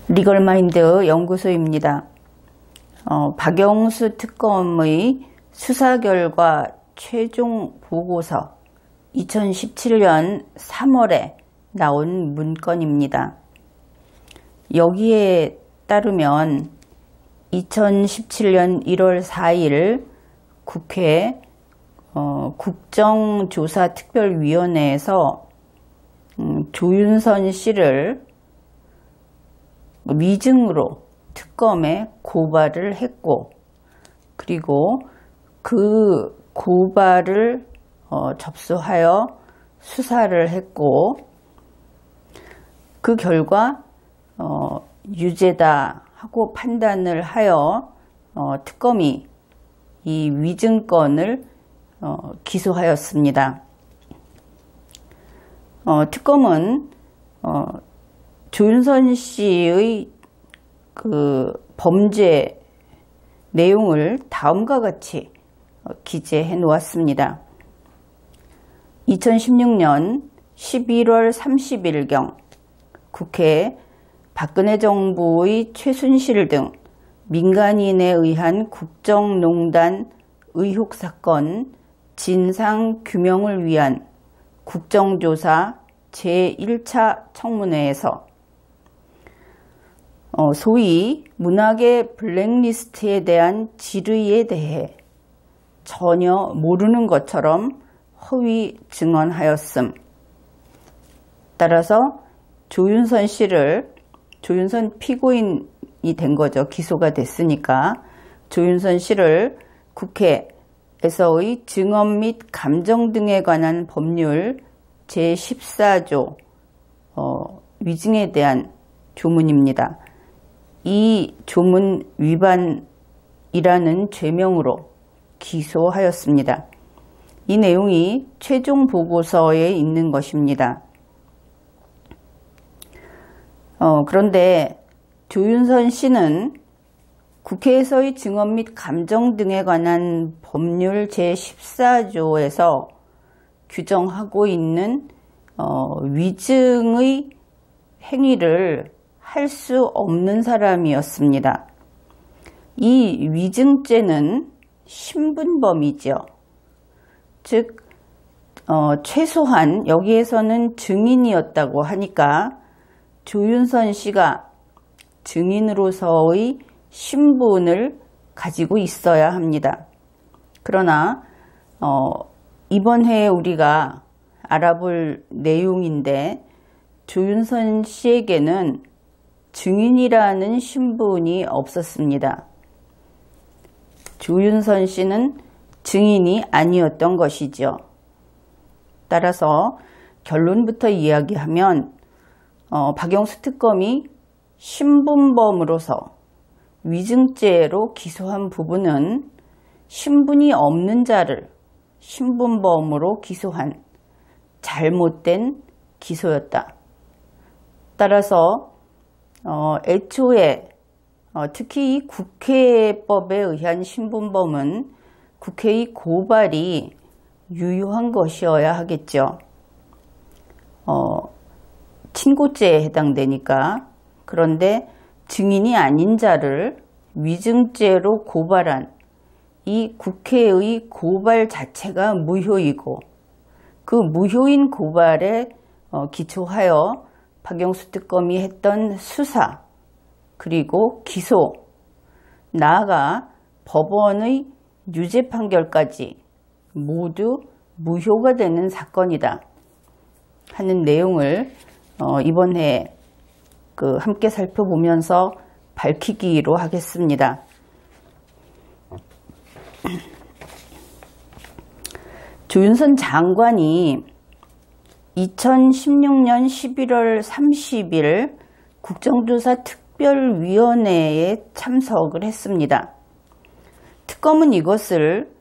리걸마인드 연구소입니다. 박영수 특검의 수사 결과 최종 보고서 2017년 3월에 나온 문건입니다. 여기에 따르면 2017년 1월 4일 국회 국정조사특별위원회에서 조윤선 씨를 위증으로 특검에 고발을 했고, 그리고 그 고발을 접수하여 수사를 했고, 그 결과 유죄다 하고 판단을 하여 특검이 이 위증건을 기소하였습니다. 특검은 조윤선 씨의 그 범죄 내용을 다음과 같이 기재해 놓았습니다. 2016년 11월 30일경 국회 박근혜 정부의 최순실 등 민간인에 의한 국정농단 의혹 사건 진상 규명을 위한 국정조사 제1차 청문회에서 소위 문학의 블랙리스트에 대한 질의에 대해 전혀 모르는 것처럼 허위 증언하였음. 따라서 조윤선 피고인이 된 거죠. 기소가 됐으니까 조윤선 씨를 국회에서의 증언 및 감정 등에 관한 법률 제14조 위증에 대한 조문입니다. 이 조문 위반이라는 죄명으로 기소하였습니다. 이 내용이 최종 보고서에 있는 것입니다. 그런데 조윤선 씨는 국회에서의 증언 및 감정 등에 관한 법률 제14조에서 규정하고 있는 위증의 행위를 할 수 없는 사람이었습니다. 이 위증죄는 신분범이죠. 즉 최소한 여기에서는 증인이었다고 하니까 조윤선 씨가 증인으로서의 신분을 가지고 있어야 합니다. 그러나 이번 회에 우리가 알아볼 내용인데 조윤선 씨에게는 증인이라는 신분이 없었습니다. 조윤선 씨는 증인이 아니었던 것이죠. 따라서 결론부터 이야기하면 박영수 특검이 신분범으로서 위증죄로 기소한 부분은 신분이 없는 자를 신분범으로 기소한 잘못된 기소였다. 따라서 애초에 특히 이 국회법에 의한 신분범은 국회의 고발이 유효한 것이어야 하겠죠. 친고죄에 해당되니까. 그런데 증인이 아닌 자를 위증죄로 고발한 이 국회의 고발 자체가 무효이고, 그 무효인 고발에 기초하여 박영수 특검이 했던 수사, 그리고 기소, 나아가 법원의 유죄 판결까지 모두 무효가 되는 사건이다 하는 내용을 이번에 함께 살펴보면서 밝히기로 하겠습니다. 조윤선 장관이 2016년 11월 30일 국정조사 특별위원회에 참석을 했습니다. 특검은 이것을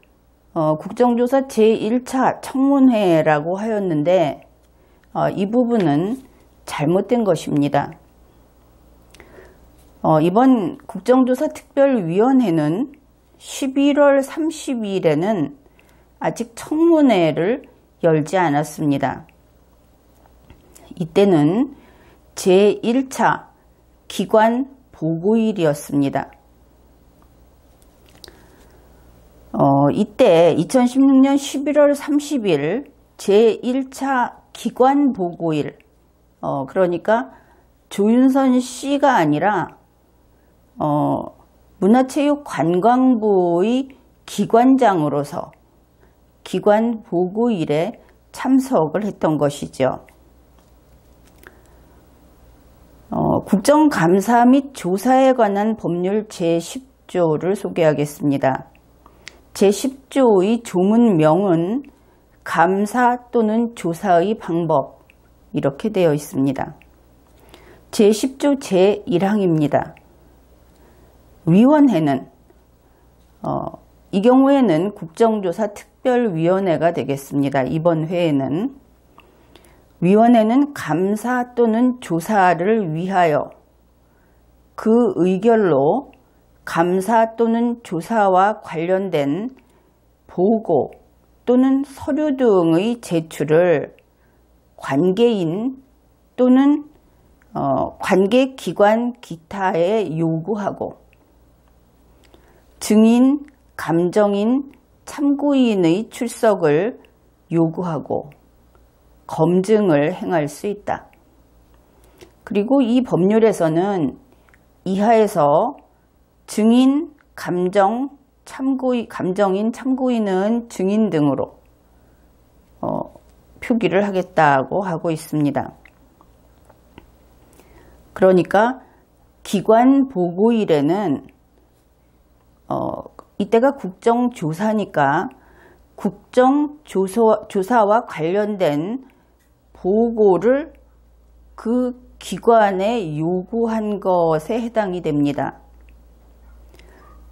국정조사 제1차 청문회라고 하였는데 이 부분은 잘못된 것입니다. 이번 국정조사 특별위원회는 11월 30일에는 아직 청문회를 열지 않았습니다. 이때는 제1차 기관 보고일이었습니다. 이때 2016년 11월 30일 제1차 기관 보고일, 그러니까 조윤선 씨가 아니라 문화체육관광부의 기관장으로서 기관 보고일에 참석을 했던 것이죠. 국정감사 및 조사에 관한 법률 제10조를 소개하겠습니다. 제10조의 조문명은 감사 또는 조사의 방법, 이렇게 되어 있습니다. 제10조 제1항입니다. 위원회는 이 경우에는 국정조사특별위원회가 되겠습니다. 이번 회에는 위원회는 감사 또는 조사를 위하여 그 의결로 감사 또는 조사와 관련된 보고 또는 서류 등의 제출을 관계인 또는 관계기관 기타에 요구하고 증인, 감정인, 참고인의 출석을 요구하고 검증을 행할 수 있다. 그리고 이 법률에서는 이하에서 증인, 감정인, 참고인은 증인 등으로 표기를 하겠다고 하고 있습니다. 그러니까 기관 보고일에는 이때가 국정조사니까 국정조사와 관련된 보고를 그 기관에 요구한 것에 해당이 됩니다.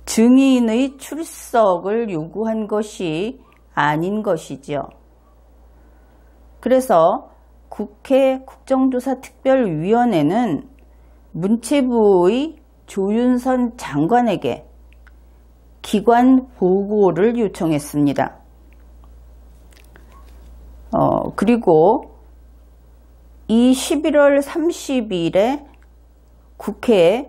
증인의 출석을 요구한 것이 아닌 것이죠. 그래서 국회 국정조사특별위원회는 문체부의 조윤선 장관에게 기관 보고를 요청했습니다. 그리고 이 11월 30일에 국회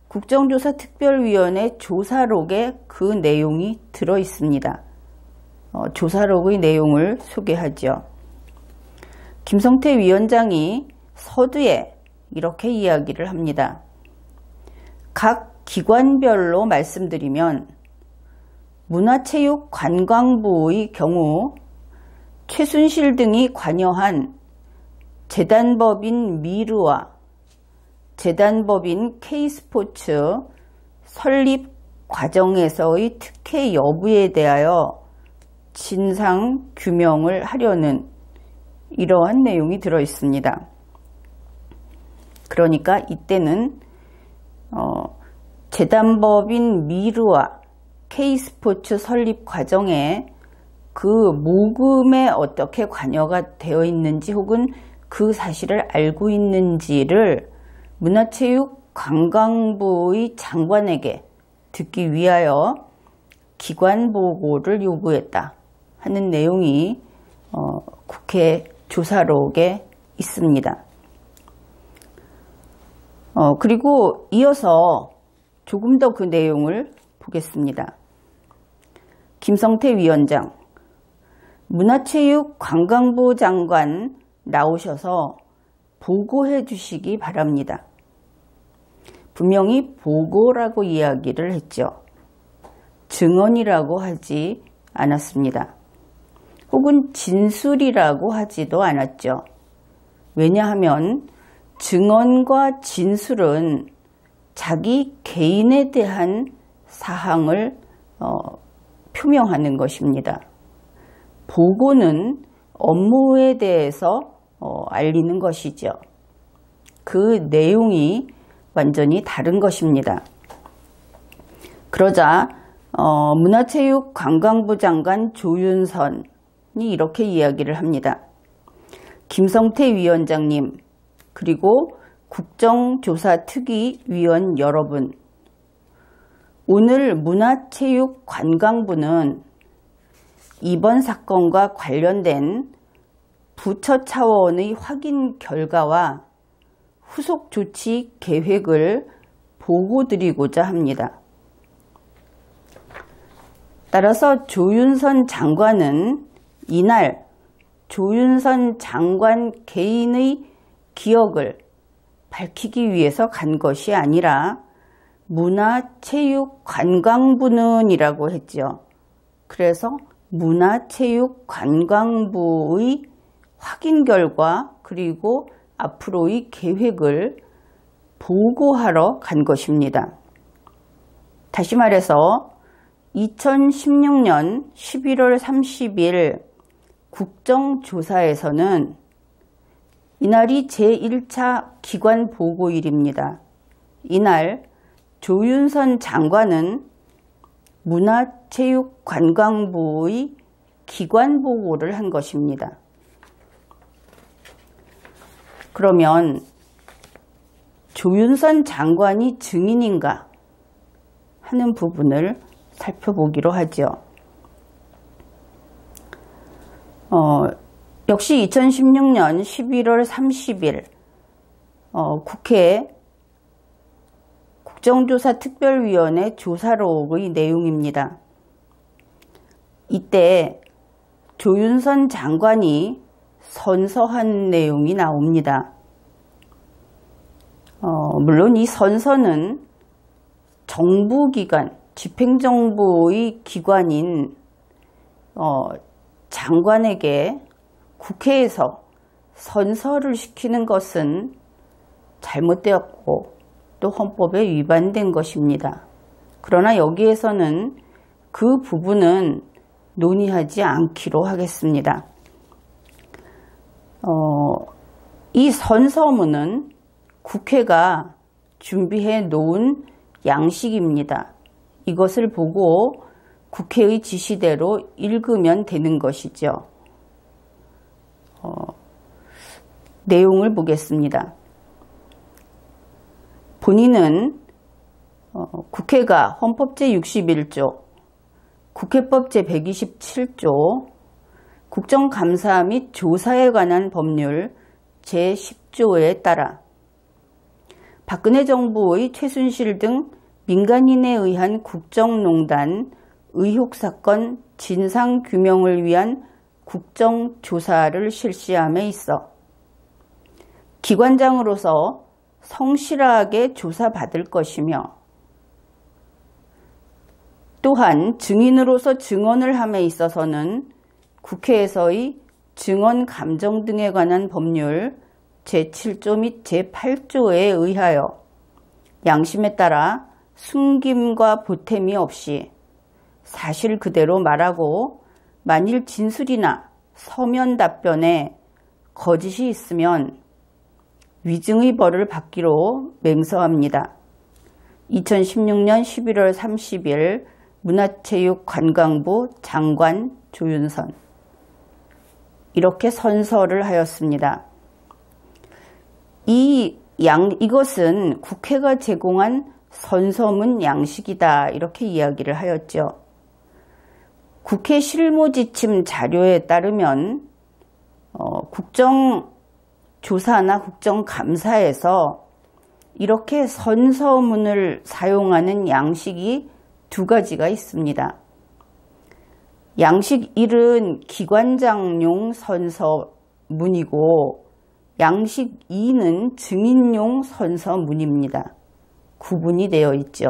국정조사특별위원회 조사록에 그 내용이 들어 있습니다. 조사록의 내용을 소개하죠. 김성태 위원장이 서두에 이렇게 이야기를 합니다. 각 기관별로 말씀드리면 문화체육관광부의 경우 최순실 등이 관여한 재단법인 미르와 재단법인 K스포츠 설립 과정에서의 특혜 여부에 대하여 진상 규명을 하려는 이러한 내용이 들어 있습니다. 그러니까 이때는 재단법인 미르와 K스포츠 설립 과정에 그 모금에 어떻게 관여가 되어 있는지 혹은 그 사실을 알고 있는지를 문화체육관광부의 장관에게 듣기 위하여 기관 보고를 요구했다 하는 내용이 국회 조사록에 있습니다. 그리고 이어서 조금 더 그 내용을 보겠습니다. 김성태 위원장, 문화체육관광부 장관 나오셔서 보고해 주시기 바랍니다. 분명히 보고라고 이야기를 했죠. 증언이라고 하지 않았습니다. 혹은 진술이라고 하지도 않았죠. 왜냐하면 증언과 진술은 자기 개인에 대한 사항을 표명하는 것입니다. 보고는 업무에 대해서 알리는 것이죠. 그 내용이 완전히 다른 것입니다. 그러자 문화체육관광부 장관 조윤선이 이렇게 이야기를 합니다. 김성태 위원장님, 그리고 국정조사특위위원 여러분, 오늘 문화체육관광부는 이번 사건과 관련된 부처 차원의 확인 결과와 후속 조치 계획을 보고드리고자 합니다. 따라서 조윤선 장관은 이날 조윤선 장관 개인의 기억을 밝히기 위해서 간 것이 아니라 문화체육관광부는 이라고 했죠. 그래서 문화체육관광부의 확인 결과 그리고 앞으로의 계획을 보고하러 간 것입니다. 다시 말해서 2016년 11월 30일 국정조사에서는 이날이 제1차 기관보고일입니다. 이날 조윤선 장관은 문화체육관광부의 기관보고를 한 것입니다. 그러면 조윤선 장관이 증인인가 하는 부분을 살펴보기로 하죠. 역시 2016년 11월 30일 국회 국정조사특별위원회 조사록의 내용입니다. 이때 조윤선 장관이 선서한 내용이 나옵니다. 물론 이 선서는 정부기관, 집행정부의 기관인 장관에게 국회에서 선서를 시키는 것은 잘못되었고 또 헌법에 위반된 것입니다. 그러나 여기에서는 그 부분은 논의하지 않기로 하겠습니다. 이 선서문은 국회가 준비해 놓은 양식입니다. 이것을 보고 국회의 지시대로 읽으면 되는 것이죠. 내용을 보겠습니다. 본인은 국회가 헌법 제61조, 국회법 제127조, 국정감사 및 조사에 관한 법률 제10조에 따라 박근혜 정부의 최순실 등 민간인에 의한 국정농단 의혹사건 진상규명을 위한 국정조사를 실시함에 있어 기관장으로서 성실하게 조사받을 것이며 또한 증인으로서 증언을 함에 있어서는 국회에서의 증언 감정 등에 관한 법률 제7조 및 제8조에 의하여 양심에 따라 숨김과 보탬이 없이 사실 그대로 말하고 만일 진술이나 서면 답변에 거짓이 있으면 위증의 벌을 받기로 맹서합니다. 2016년 11월 30일 문화체육관광부 장관 조윤선 이렇게 선서를 하였습니다. 이것은 국회가 제공한 선서문 양식이다 이렇게 이야기를 하였죠. 국회 실무지침 자료에 따르면 국정조사나 국정감사에서 이렇게 선서문을 사용하는 양식이 두 가지가 있습니다. 양식 1은 기관장용 선서문이고 양식 2는 증인용 선서문입니다. 구분이 되어 있죠.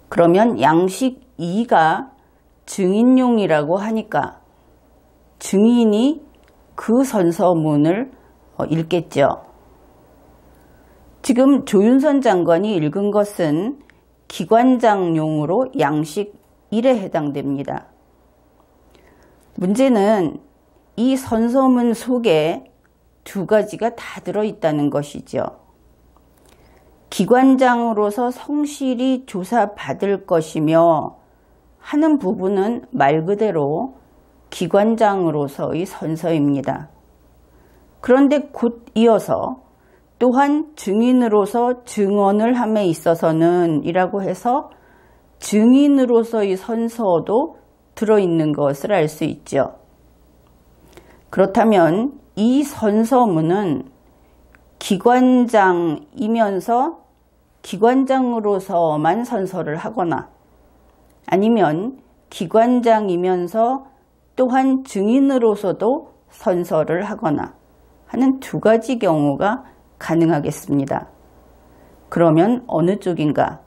그러면 양식 2가 증인용이라고 하니까 증인이 그 선서문을 읽겠죠. 지금 조윤선 장관이 읽은 것은 기관장용으로 양식 1에 해당됩니다. 문제는 이 선서문 속에 두 가지가 다 들어있다는 것이죠. 기관장으로서 성실히 조사받을 것이며 하는 부분은 말 그대로 기관장으로서의 선서입니다. 그런데 곧 이어서 또한 증인으로서 증언을 함에 있어서는 이라고 해서 증인으로서의 선서도 들어있는 것을 알 수 있죠. 그렇다면 이 선서문은 기관장이면서 기관장으로서만 선서를 하거나 아니면 기관장이면서 또한 증인으로서도 선서를 하거나 하는 두 가지 경우가 가능하겠습니다. 그러면 어느 쪽인가?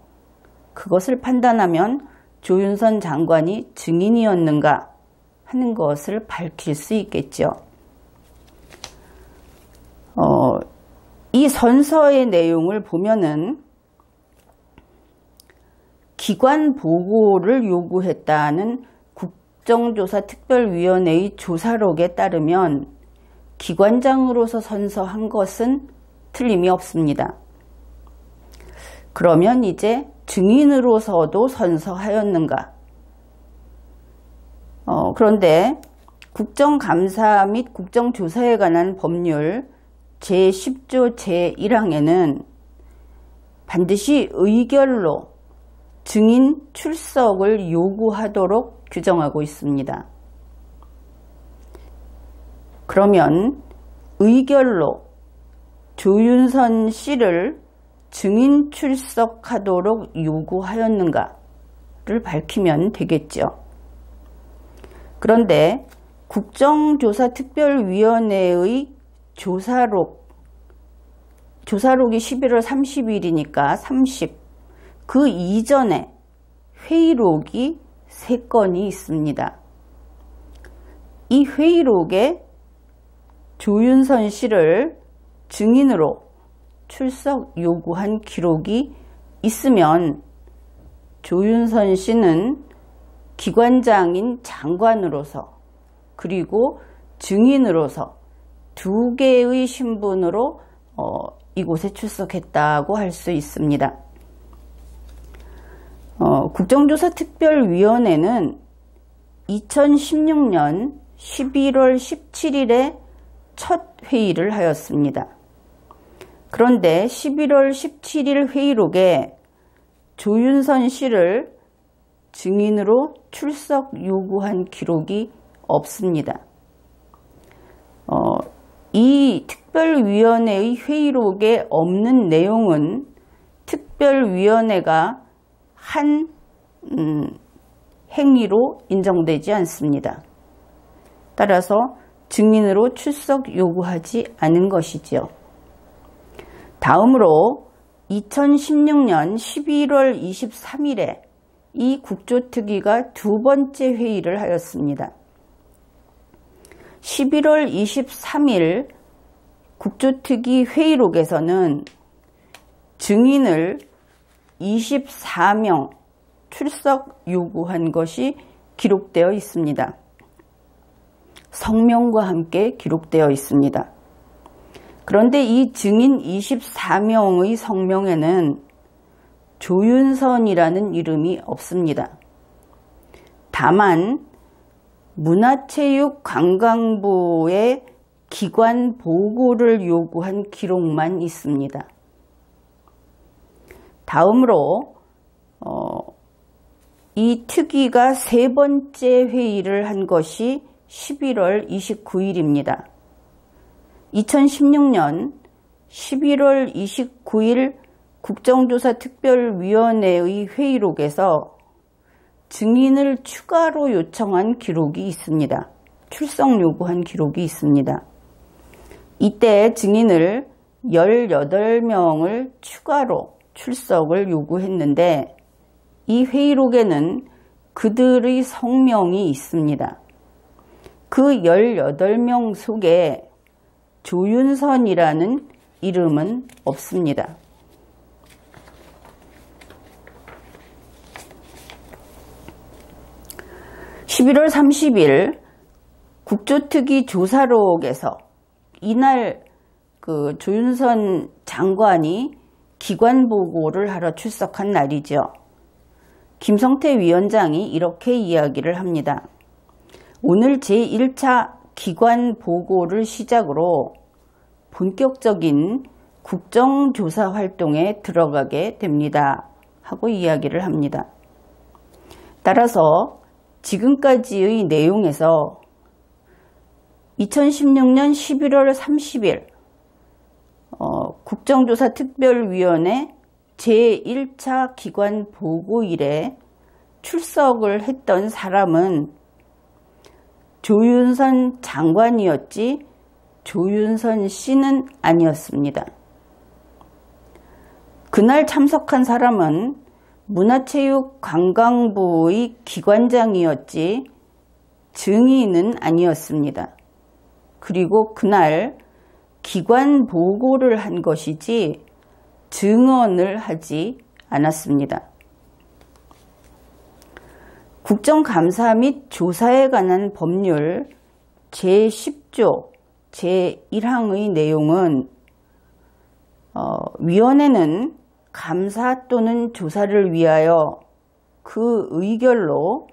그것을 판단하면 조윤선 장관이 증인이었는가 하는 것을 밝힐 수 있겠죠. 이 선서의 내용을 보면은 기관 보고를 요구했다는 국정조사특별위원회의 조사록에 따르면 기관장으로서 선서한 것은 틀림이 없습니다. 그러면 이제 증인으로서도 선서하였는가? 그런데 국정감사 및 국정조사에 관한 법률 제10조 제1항에는 반드시 의결로 증인 출석을 요구하도록 규정하고 있습니다. 그러면 의결로 조윤선 씨를 증인 출석하도록 요구하였는가를 밝히면 되겠죠. 그런데 국정조사특별위원회의 조사록이 11월 30일이니까 30, 그 이전에 회의록이 3건이 있습니다. 이 회의록에 조윤선 씨를 증인으로 출석 요구한 기록이 있으면 조윤선 씨는 기관장인 장관으로서 그리고 증인으로서 두 개의 신분으로 이곳에 출석했다고 할 수 있습니다. 국정조사특별위원회는 2016년 11월 17일에 첫 회의를 하였습니다. 그런데 11월 17일 회의록에 조윤선 씨를 증인으로 출석 요구한 기록이 없습니다. 이 특별위원회의 회의록에 없는 내용은 특별위원회가 한 행위로 인정되지 않습니다. 따라서 증인으로 출석 요구하지 않은 것이지요. 다음으로 2016년 11월 23일에 이 국조특위가 두 번째 회의를 하였습니다. 11월 23일 국조특위 회의록에서는 증인을 24명 출석 요구한 것이 기록되어 있습니다. 성명과 함께 기록되어 있습니다. 그런데 이 증인 24명의 성명에는 조윤선이라는 이름이 없습니다. 다만 문화체육관광부의 기관 보고를 요구한 기록만 있습니다. 다음으로 이 특위가 세 번째 회의를 한 것이 11월 29일입니다. 2016년 11월 29일 국정조사특별위원회의 회의록에서 증인을 추가로 요청한 기록이 있습니다. 출석 요구한 기록이 있습니다. 이때 증인을 18명을 추가로 출석을 요구했는데 이 회의록에는 그들의 성명이 있습니다. 그 18명 속에 조윤선이라는 이름은 없습니다. (11월 30일) 국조특위 조사록에서 이날 그 조윤선 장관이 기관 보고를 하러 출석한 날이죠. 김성태 위원장이 이렇게 이야기를 합니다. 오늘 제1차 기관 보고를 시작으로 본격적인 국정조사 활동에 들어가게 됩니다. 하고 이야기를 합니다. 따라서 지금까지의 내용에서 2016년 11월 30일 국정조사특별위원회 제1차 기관 보고일에 출석을 했던 사람은 조윤선 장관이었지 조윤선 씨는 아니었습니다. 그날 참석한 사람은 문화체육관광부의 기관장이었지 증인은 아니었습니다. 그리고 그날 기관 보고를 한 것이지 증언을 하지 않았습니다. 국정감사 및 조사에 관한 법률 제10조 제1항의 내용은 위원회는 감사 또는 조사를 위하여 그 의결로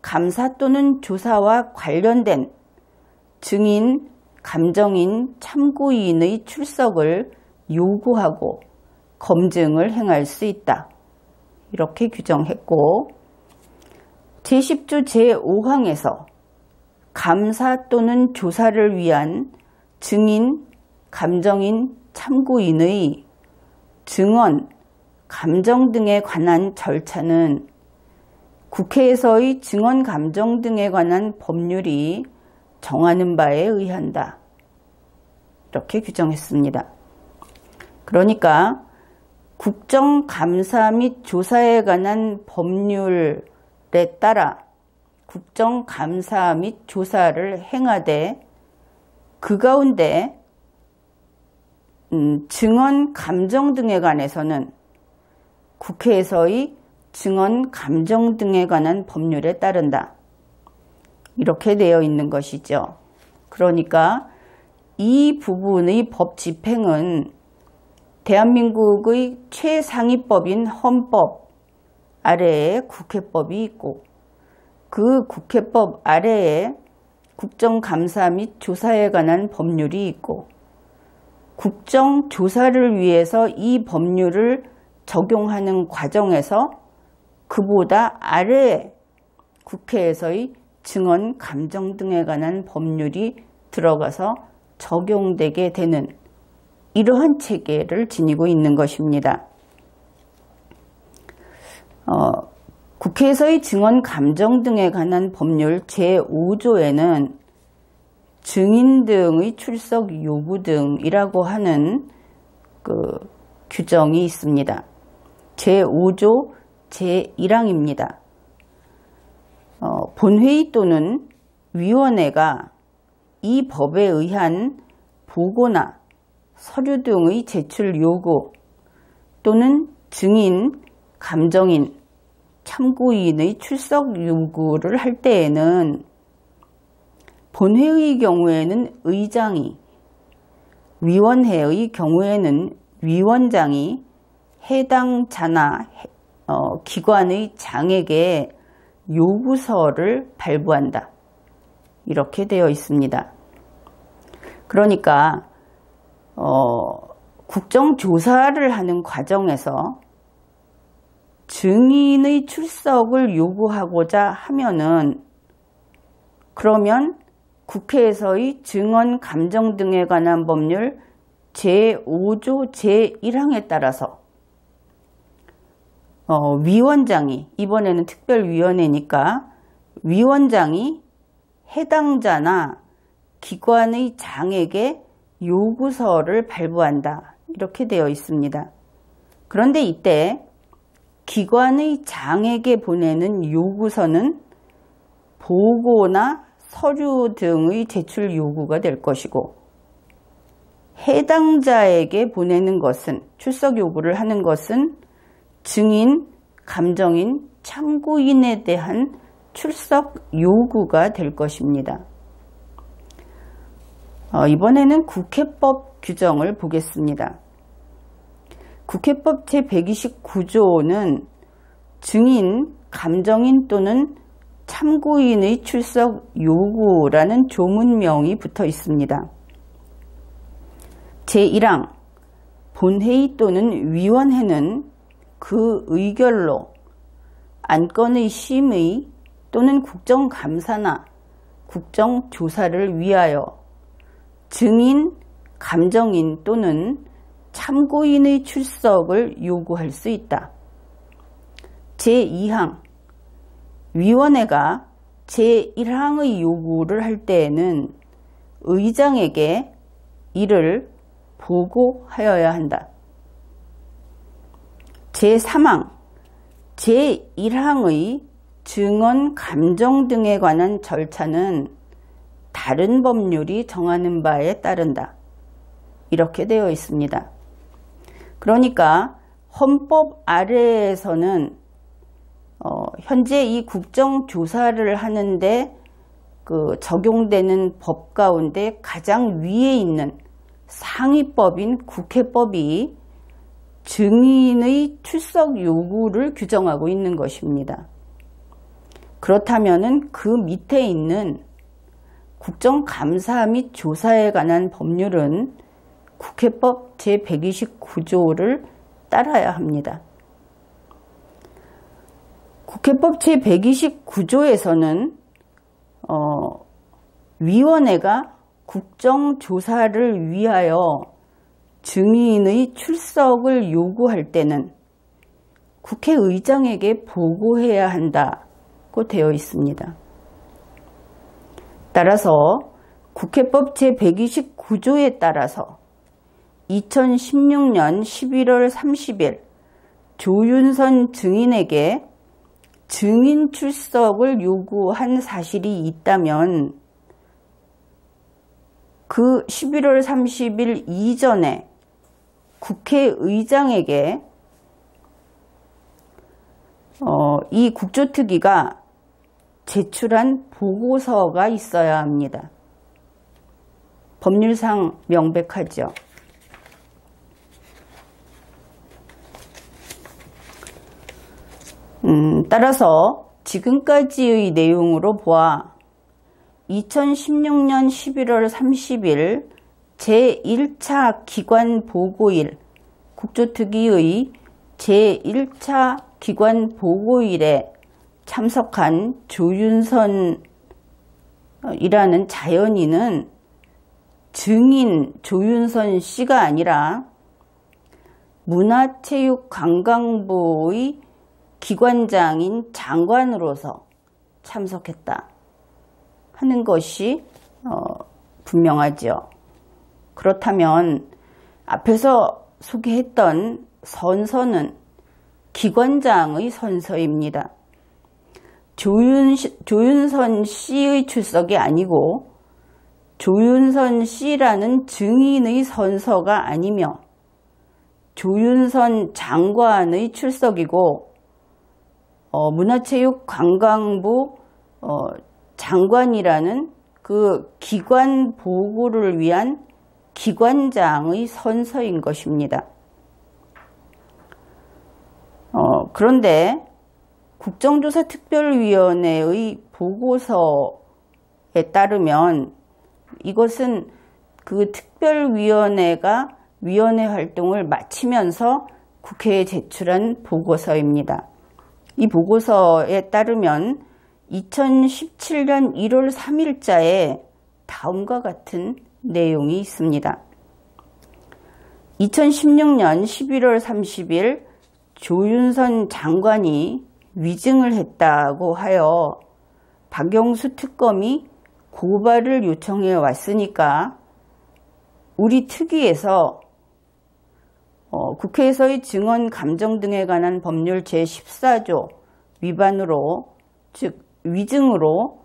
감사 또는 조사와 관련된 증인, 감정인, 참고인의 출석을 요구하고 검증을 행할 수 있다. 이렇게 규정했고 제10조 제5항에서 감사 또는 조사를 위한 증인, 감정인, 참고인의 증언, 감정 등에 관한 절차는 국회에서의 증언, 감정 등에 관한 법률이 정하는 바에 의한다. 이렇게 규정했습니다. 그러니까 국정감사 및 조사에 관한 법률에 따라 국정감사 및 조사를 행하되 그 가운데 증언, 감정 등에 관해서는 국회에서의 증언, 감정 등에 관한 법률에 따른다. 이렇게 되어 있는 것이죠. 그러니까 이 부분의 법 집행은 대한민국의 최상위법인 헌법 아래에 국회법이 있고 그 국회법 아래에 국정감사 및 조사에 관한 법률이 있고 국정조사를 위해서 이 법률을 적용하는 과정에서 그보다 아래에 국회에서의 증언, 감정 등에 관한 법률이 들어가서 적용되게 되는 이러한 체계를 지니고 있는 것입니다. 국회에서의 증언, 감정 등에 관한 법률 제5조에는 증인 등의 출석 요구 등이라고 하는 규정이 있습니다. 제5조 제1항입니다. 본회의 또는 위원회가 이 법에 의한 보고나 서류 등의 제출 요구 또는 증인, 감정인, 참고인의 출석 요구를 할 때에는 본회의 경우에는 의장이, 위원회의 경우에는 위원장이 해당 자나 기관의 장에게 요구서를 발부한다. 이렇게 되어 있습니다. 그러니까 국정조사를 하는 과정에서 증인의 출석을 요구하고자 하면은 그러면 국회에서의 증언, 감정 등에 관한 법률 제5조 제1항에 따라서 위원장이, 이번에는 특별위원회니까 위원장이 해당자나 기관의 장에게 요구서를 발부한다. 이렇게 되어 있습니다. 그런데 이때 기관의 장에게 보내는 요구서는 보고나 서류 등의 제출 요구가 될 것이고 해당자에게 보내는 것은, 출석 요구를 하는 것은 증인, 감정인, 참고인에 대한 출석 요구가 될 것입니다. 이번에는 국회법 규정을 보겠습니다. 국회법 제129조는 증인, 감정인 또는 참고인의 출석 요구라는 조문명이 붙어 있습니다. 제1항 본회의 또는 위원회는 그 의결로 안건의 심의 또는 국정감사나 국정조사를 위하여 증인, 감정인 또는 참고인의 출석을 요구할 수 있다. 제2항 위원회가 제1항의 요구를 할 때에는 의장에게 이를 보고하여야 한다. 제3항 제1항의 증언 감정 등에 관한 절차는 다른 법률이 정하는 바에 따른다. 이렇게 되어 있습니다. 그러니까 헌법 아래에서는 현재 이 국정조사를 하는데 적용되는 법 가운데 가장 위에 있는 상위법인 국회법이 증인의 출석 요구를 규정하고 있는 것입니다. 그렇다면 그 밑에 있는 국정감사 및 조사에 관한 법률은 국회법 제129조를 따라야 합니다. 국회법 제129조에서는 위원회가 국정조사를 위하여 증인의 출석을 요구할 때는 국회의장에게 보고해야 한다고 되어 있습니다. 따라서 국회법 제129조에 따라서 2016년 11월 30일 조윤선 증인에게 증인 출석을 요구한 사실이 있다면 그 11월 30일 이전에 국회의장에게 이 국조특위가 제출한 보고서가 있어야 합니다. 법률상 명백하죠. 따라서 지금까지의 내용으로 보아 2016년 11월 30일 제1차 기관보고일, 국조특위의 제1차 기관보고일에 참석한 조윤선이라는 자연인은 증인 조윤선 씨가 아니라 문화체육관광부의 기관장인 장관으로서 참석했다 하는 것이 분명하죠. 그렇다면 앞에서 소개했던 선서는 기관장의 선서입니다. 조윤선 씨의 출석이 아니고 조윤선 씨라는 증인의 선서가 아니며 조윤선 장관의 출석이고 문화체육관광부 장관이라는 그 기관 보고를 위한 기관장의 선서인 것입니다. 그런데 국정조사특별위원회의 보고서에 따르면 이것은 그 특별위원회가 위원회 활동을 마치면서 국회에 제출한 보고서입니다. 이 보고서에 따르면 2017년 1월 3일자에 다음과 같은 내용이 있습니다. 2016년 11월 30일 조윤선 장관이 위증을 했다고 하여 박영수 특검이 고발을 요청해 왔으니까 우리 특위에서 국회에서의 증언 감정 등에 관한 법률 제14조 위반으로, 즉 위증으로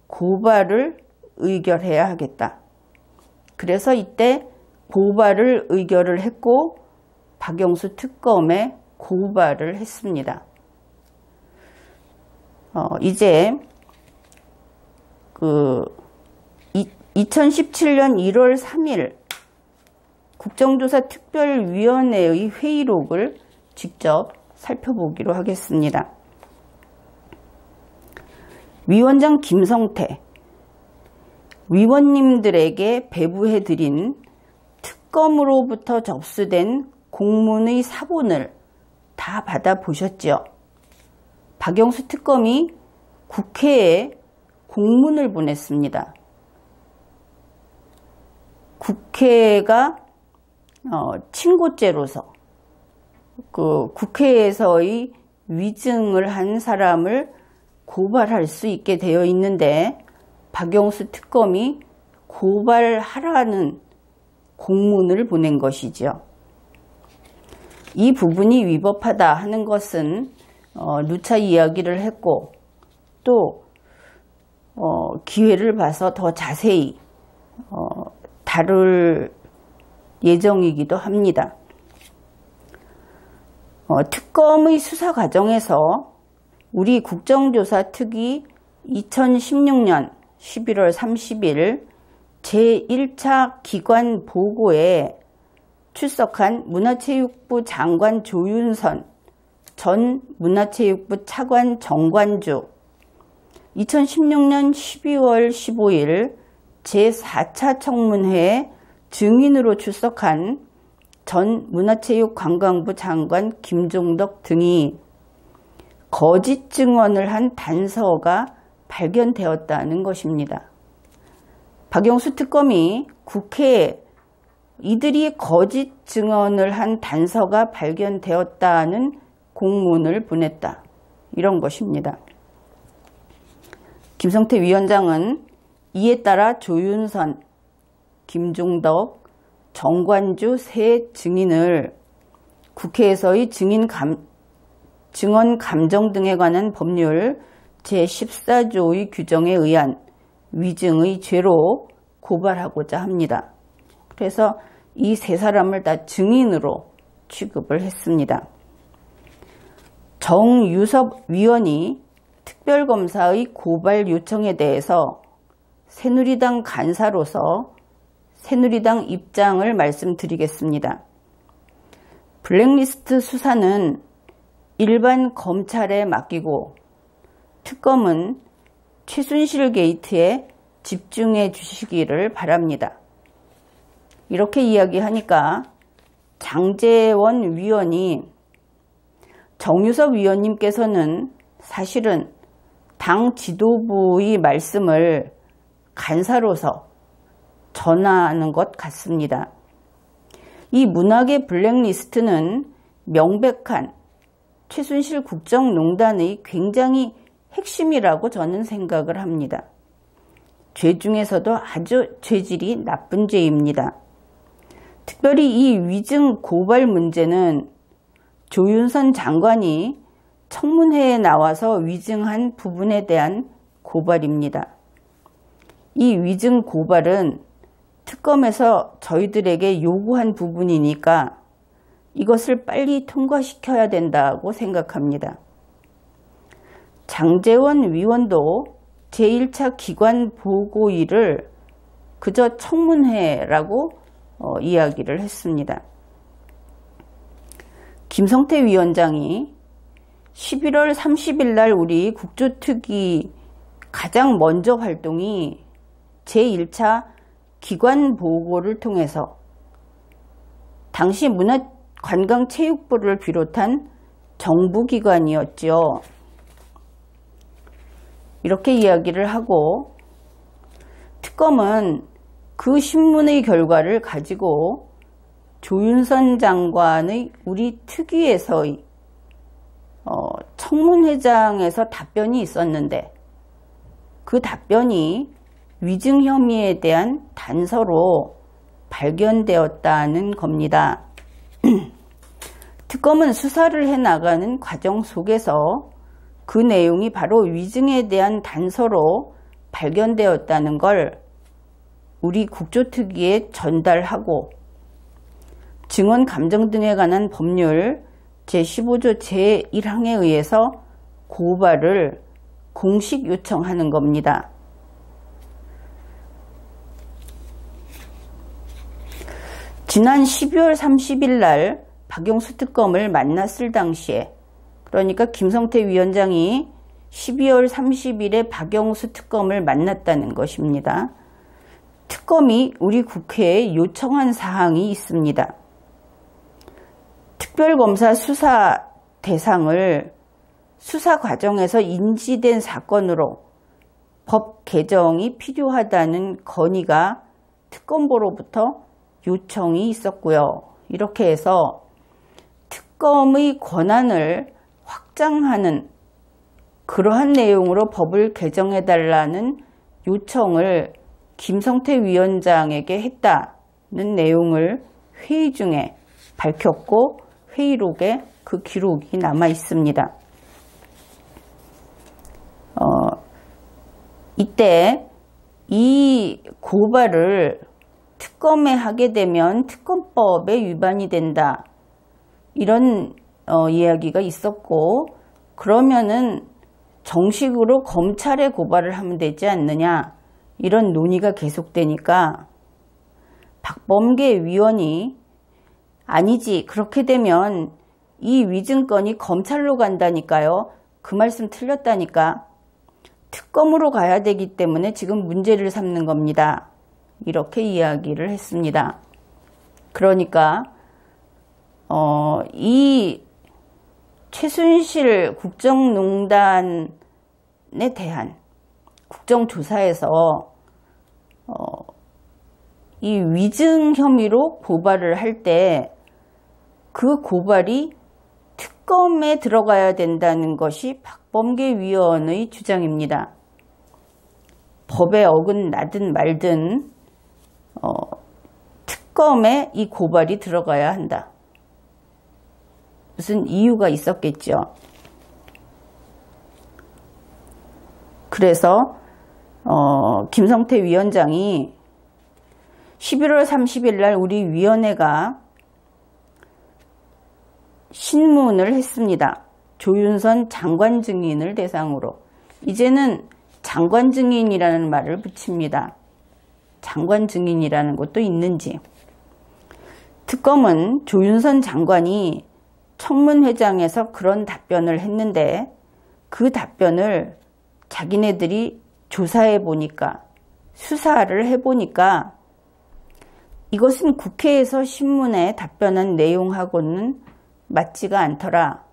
고발을 의결해야 하겠다. 그래서 이때 고발을 의결을 했고 박영수 특검에 고발을 했습니다. 이제 2017년 1월 3일 국정조사특별위원회의 회의록을 직접 살펴보기로 하겠습니다. 위원장 김성태, 위원님들에게 배부해드린 특검으로부터 접수된 공문의 사본을 다 받아보셨죠? 박영수 특검이 국회에 공문을 보냈습니다. 국회가 친고죄로서 그 국회에서의 위증을 한 사람을 고발할 수 있게 되어 있는데 박영수 특검이 고발하라는 공문을 보낸 것이죠. 이 부분이 위법하다 하는 것은 누차 이야기를 했고 또 기회를 봐서 더 자세히 다룰 예정이기도 합니다. 특검의 수사 과정에서 우리 국정조사특위 2016년 11월 30일 제1차 기관 보고에 출석한 문화체육부 장관 조윤선 전 문화체육부 차관 정관주, 2016년 12월 15일 제4차 청문회에 증인으로 출석한 전 문화체육관광부 장관 김종덕 등이 거짓 증언을 한 단서가 발견되었다는 것입니다. 박영수 특검이 국회에 이들이 거짓 증언을 한 단서가 발견되었다는 공문을 보냈다. 이런 것입니다. 김성태 위원장은 이에 따라 조윤선, 김종덕, 정관주 세 증인을 국회에서의 증언 감정 등에 관한 법률 제14조의 규정에 의한 위증의 죄로 고발하고자 합니다. 그래서 이 세 사람을 다 증인으로 취급을 했습니다. 정유섭 위원이 특별검사의 고발 요청에 대해서 새누리당 간사로서 새누리당 입장을 말씀드리겠습니다. 블랙리스트 수사는 일반 검찰에 맡기고 특검은 최순실 게이트에 집중해 주시기를 바랍니다. 이렇게 이야기하니까 장제원 위원이 정유섭 위원님께서는 사실은 당 지도부의 말씀을 간사로서 전하는 것 같습니다. 이 문학의 블랙리스트는 명백한 최순실 국정농단의 굉장히 핵심이라고 저는 생각을 합니다. 죄 중에서도 아주 죄질이 나쁜 죄입니다. 특별히 이 위증 고발 문제는 조윤선 장관이 청문회에 나와서 위증한 부분에 대한 고발입니다. 이 위증 고발은 특검에서 저희들에게 요구한 부분이니까 이것을 빨리 통과시켜야 된다고 생각합니다. 장제원 위원도 제1차 기관 보고일을 그저 청문회라고 이야기를 했습니다. 김성태 위원장이 11월 30일 날 우리 국조특위 가장 먼저 활동이 제1차 기관 보고를 통해서 당시 문화관광체육부를 비롯한 정부기관이었죠. 이렇게 이야기를 하고 특검은 그 신문의 결과를 가지고 조윤선 장관의 우리 특위에서의 청문회장에서 답변이 있었는데 그 답변이 위증 혐의에 대한 단서로 발견되었다는 겁니다. 특검은 수사를 해나가는 과정 속에서 그 내용이 바로 위증에 대한 단서로 발견되었다는 걸 우리 국조특위에 전달하고 증언 감정 등에 관한 법률 제15조 제1항에 의해서 고발을 공식 요청하는 겁니다. 지난 12월 30일 날 박영수 특검을 만났을 당시에, 그러니까 김성태 위원장이 12월 30일에 박영수 특검을 만났다는 것입니다. 특검이 우리 국회에 요청한 사항이 있습니다. 특별검사 수사 대상을 수사 과정에서 인지된 사건으로 법 개정이 필요하다는 건의가 특검보로부터 요청이 있었고요. 이렇게 해서 특검의 권한을 확장하는 그러한 내용으로 법을 개정해달라는 요청을 김성태 위원장에게 했다는 내용을 회의 중에 밝혔고 회의록에 그 기록이 남아 있습니다. 이때 이 고발을 특검에 하게 되면 특검법에 위반이 된다. 이런 이야기가 있었고, 그러면은 정식으로 검찰에 고발을 하면 되지 않느냐, 이런 논의가 계속되니까 박범계 위원이 아니지, 그렇게 되면 이 위증건이 검찰로 간다니까요. 그 말씀 틀렸다니까. 특검으로 가야 되기 때문에 지금 문제를 삼는 겁니다. 이렇게 이야기를 했습니다. 그러니까 이 최순실 국정농단에 대한 국정조사에서 이 위증 혐의로 고발을 할 때 그 고발이 특검에 들어가야 된다는 것이 박범계 위원의 주장입니다. 법에 어긋나든 말든 특검에 이 고발이 들어가야 한다. 무슨 이유가 있었겠죠. 그래서 김성태 위원장이 11월 30일 날 우리 위원회가 신문을 했습니다. 조윤선 장관 증인을 대상으로. 이제는 장관 증인이라는 말을 붙입니다. 장관 증인이라는 것도 있는지. 특검은 조윤선 장관이 청문회장에서 그런 답변을 했는데 그 답변을 자기네들이 조사해 보니까, 수사를 해보니까 이것은 국회에서 신문에 답변한 내용하고는 맞지가 않더라.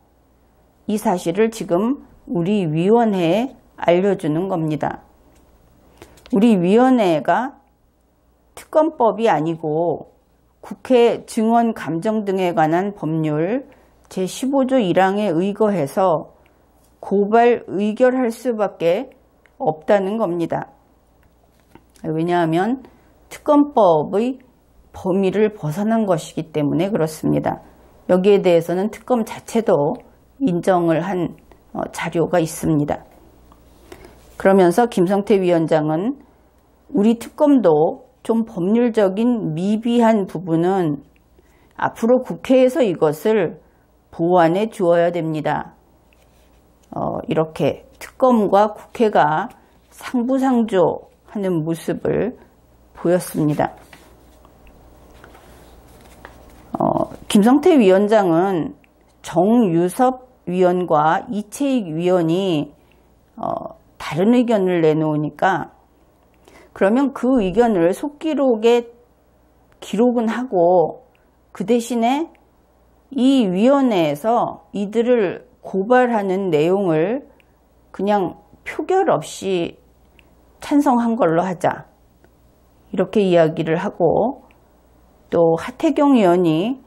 이 사실을 지금 우리 위원회에 알려주는 겁니다. 우리 위원회가 특검법이 아니고 국회 증언 감정 등에 관한 법률 제15조 1항에 의거해서 고발 의결할 수밖에 없다는 겁니다. 왜냐하면 특검법의 범위를 벗어난 것이기 때문에 그렇습니다. 여기에 대해서는 특검 자체도 인정을 한 자료가 있습니다. 그러면서 김성태 위원장은 우리 특검도 좀 법률적인 미비한 부분은 앞으로 국회에서 이것을 보완해 주어야 됩니다. 이렇게 특검과 국회가 상부상조하는 모습을 보였습니다. 김성태 위원장은 정유섭 위원과 이채익 위원이 다른 의견을 내놓으니까 그러면 그 의견을 속기록에 기록은 하고 그 대신에 이 위원회에서 이들을 고발하는 내용을 그냥 표결 없이 찬성한 걸로 하자. 이렇게 이야기를 하고 또 하태경 의원이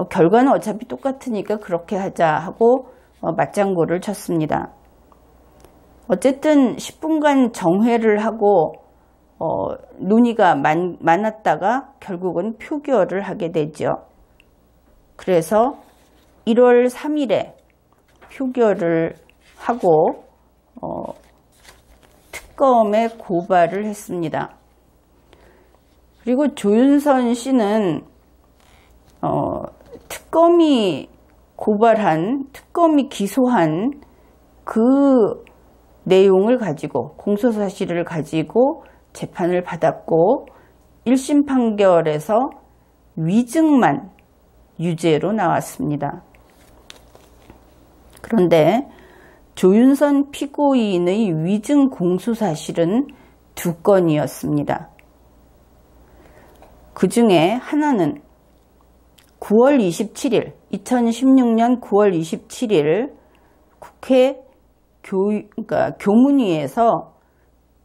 결과는 어차피 똑같으니까 그렇게 하자 하고 맞장구를 쳤습니다. 어쨌든 10분간 정회를 하고 논의가 많았다가 결국은 표결을 하게 되죠. 그래서 1월 3일에 표결을 하고 특검에 고발을 했습니다. 그리고 조윤선 씨는 특검이 기소한 그 내용을 가지고, 공소사실을 가지고 재판을 받았고 1심 판결에서 위증만 유죄로 나왔습니다. 그런데 조윤선 피고인의 위증 공소사실은 2건이었습니다. 그 중에 하나는 9월 27일, 2016년 9월 27일 국회 교문위에서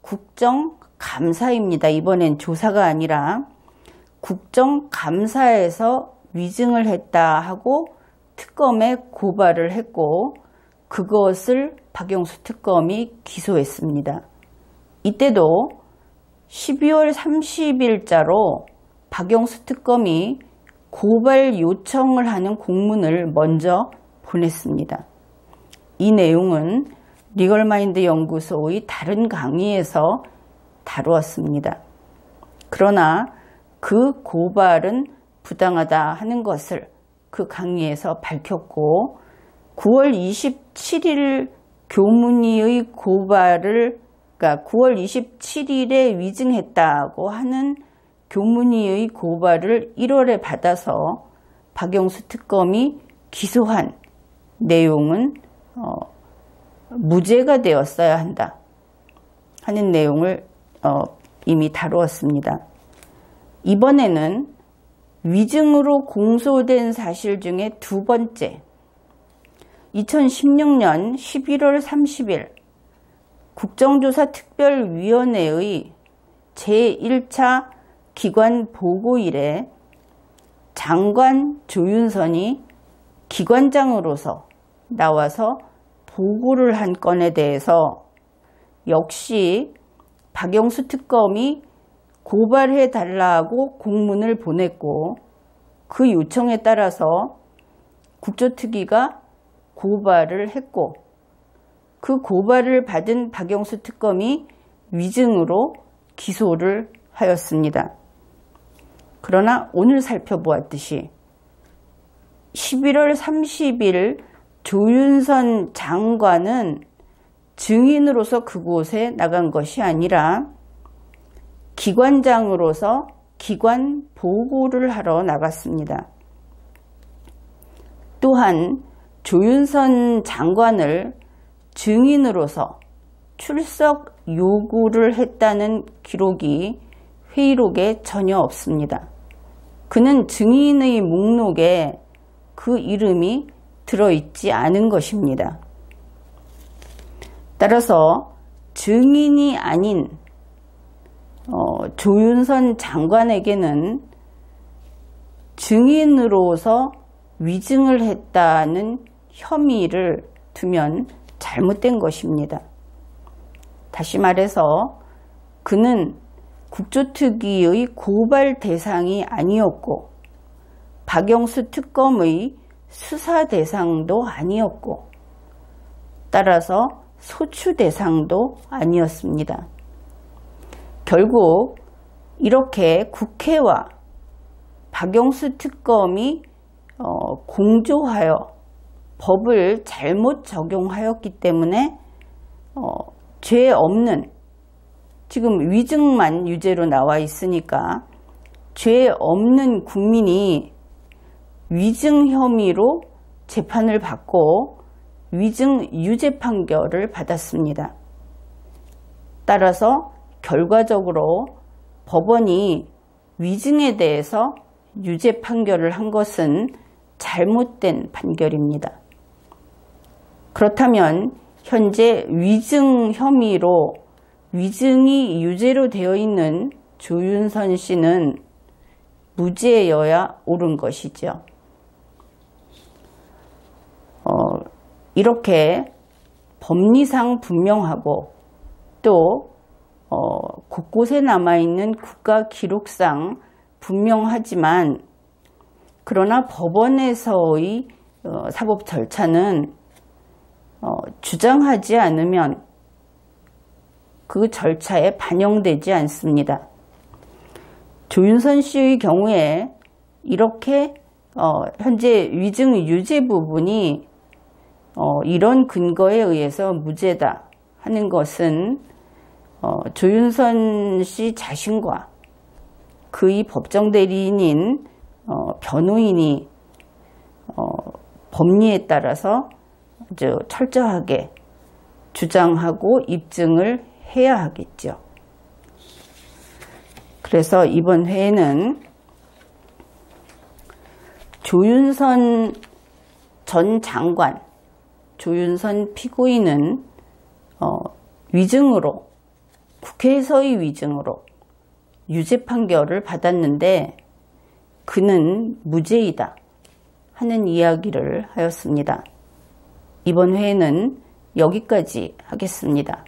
국정감사입니다. 이번엔 조사가 아니라 국정감사에서 위증을 했다 하고 특검에 고발을 했고 그것을 박영수 특검이 기소했습니다. 이때도 12월 30일자로 박영수 특검이 고발 요청을 하는 공문을 먼저 보냈습니다. 이 내용은 리걸마인드 연구소의 다른 강의에서 다루었습니다. 그러나 그 고발은 부당하다 하는 것을 그 강의에서 밝혔고 9월 27일 교문위의 고발을 그러니까 9월 27일에 위증했다고 하는 교문위의 고발을 1월에 받아서 박영수 특검이 기소한 내용은 무죄가 되었어야 한다 하는 내용을 이미 다루었습니다. 이번에는 위증으로 공소된 사실 중에 두 번째, 2016년 11월 30일 국정조사특별위원회의 제1차 기관 보고일에 장관 조윤선이 기관장으로서 나와서 보고를 한 건에 대해서 역시 박영수 특검이 고발해달라고 공문을 보냈고 그 요청에 따라서 국조특위가 고발을 했고 그 고발을 받은 박영수 특검이 위증으로 기소를 하였습니다. 그러나 오늘 살펴보았듯이 11월 30일 조윤선 장관은 증인으로서 그곳에 나간 것이 아니라 기관장으로서 기관 보고를 하러 나갔습니다. 또한 조윤선 장관을 증인으로서 출석 요구를 했다는 기록이 회의록에 전혀 없습니다. 그는 증인의 목록에 그 이름이 들어있지 않은 것입니다. 따라서 증인이 아닌 조윤선 장관에게는 증인으로서 위증을 했다는 혐의를 두면 잘못된 것입니다. 다시 말해서 그는 국조특위의 고발 대상이 아니었고 박영수 특검의 수사 대상도 아니었고 따라서 소추 대상도 아니었습니다. 결국 이렇게 국회와 박영수 특검이 공조하여 법을 잘못 적용하였기 때문에 죄 없는, 지금 위증만 유죄로 나와 있으니까 죄 없는 국민이 위증 혐의로 재판을 받고 위증 유죄 판결을 받았습니다. 따라서 결과적으로 법원이 위증에 대해서 유죄 판결을 한 것은 잘못된 판결입니다. 그렇다면 현재 위증 혐의로 위증이 유죄로 되어 있는 조윤선 씨는 무죄여야 옳은 것이죠. 이렇게 법리상 분명하고 또 곳곳에 남아있는 국가 기록상 분명하지만 그러나 법원에서의 사법 절차는 주장하지 않으면 그 절차에 반영되지 않습니다. 조윤선 씨의 경우에 이렇게 현재 위증 유죄 부분이 이런 근거에 의해서 무죄다 하는 것은 조윤선 씨 자신과 그의 법정 대리인인 변호인이 법리에 따라서 아주 철저하게 주장하고 입증을 해야 하겠죠. 그래서 이번 회에는 조윤선 전 장관, 조윤선 피고인은 위증으로, 국회에서의 위증으로 유죄 판결을 받았는데 그는 무죄이다 하는 이야기를 하였습니다. 이번 회에는 여기까지 하겠습니다.